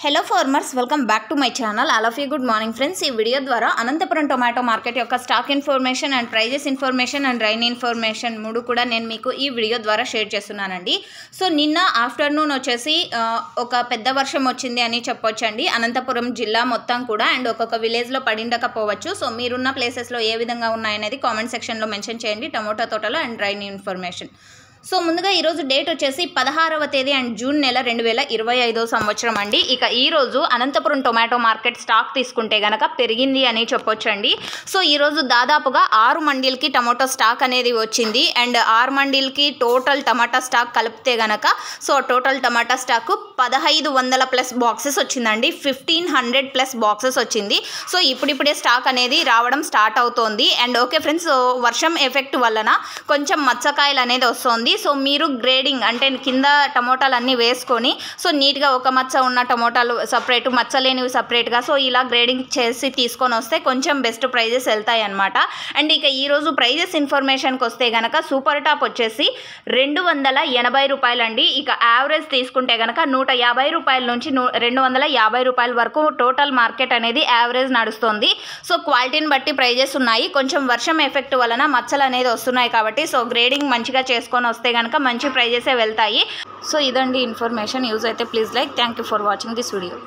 Hello farmers, welcome back to my channel. All of you good morning friends. ఈ video ద్వారా Anantapuram tomato market యొక్క stock information and prices information and rain information మూడు కూడా నేను మీకు ఈ వీడియో ద్వారా షేర్ చేస్తున్నానండి. సో నిన్న ఆఫ్టర్నూన్ వచ్చేసి ఒక పెద్ద వర్షం వచ్చింది అని చెప్పొచ్చండి అనంతపురం జిల్లా మొత్తం కూడా, అండ్ ఒక్కొక్క విలేజ్లో పడిండకపోవచ్చు. సో మీరున్న ప్లేసెస్లో ఏ విధంగా ఉన్నాయనేది కామెంట్ సెక్షన్లో మెన్షన్ చేయండి, టమోటా తోటలో అండ్ రైన్ ఇన్ఫర్మేషన్. సో ముందుగా ఈరోజు డేట్ వచ్చేసి 16వ తేదీ అండ్ జూన్ నెల 2025 సంవత్సరం అండి. ఇక ఈరోజు అనంతపురం టొమాటో మార్కెట్ స్టాక్ తీసుకుంటే కనుక పెరిగింది అని చెప్పొచ్చండి. సో ఈరోజు దాదాపుగా 6 మండీలకి టమాటో స్టాక్ అనేది వచ్చింది, అండ్ 6 మండీలకి టోటల్ టమాటా స్టాక్ కలిపితే కనుక సో టోటల్ టమాటా స్టాక్ 1500 ప్లస్ బాక్సెస్ వచ్చిందండి. 1500 ప్లస్ బాక్సెస్ వచ్చింది. సో ఇప్పుడిప్పుడే స్టాక్ అనేది రావడం స్టార్ట్ అవుతోంది. అండ్ ఓకే ఫ్రెండ్స్, వర్షం ఎఫెక్ట్ వలన కొంచెం మచ్చకాయలు అనేది వస్తుంది. సో మీరు గ్రేడింగ్ అంటే కింద టమోటాలు అన్నీ వేసుకొని సో నీట్గా ఒక మచ్చ ఉన్న టమోటాలు సపరేట్, మచ్చలేనివి సపరేట్గా సో ఇలా గ్రేడింగ్ చేసి తీసుకొని వస్తే కొంచెం బెస్ట్ ప్రైజెస్ వెళ్తాయి అన్నమాట. అండ్ ఇక ఈరోజు ప్రైజెస్ ఇన్ఫర్మేషన్కి వస్తే కనుక సూపర్ టాప్ వచ్చేసి 280 రూపాయలు అండి. ఇక యావరేజ్ తీసుకుంటే కనుక 150 రూపాయల నుంచి 250 రూపాయల వరకు టోటల్ మార్కెట్ అనేది యావరేజ్ నడుస్తుంది. సో క్వాలిటీని బట్టి ప్రైజెస్ ఉన్నాయి. కొంచెం వర్షం ఎఫెక్ట్ వలన మచ్చలు అనేది వస్తున్నాయి కాబట్టి సో గ్రేడింగ్ మంచిగా చేసుకొని వస్తే కనుక మంచి ప్రైజెసే వెళ్తాయి. సో ఇదండి ఇన్ఫర్మేషన్. యూజ్ అయితే please like. Thank you for watching this video.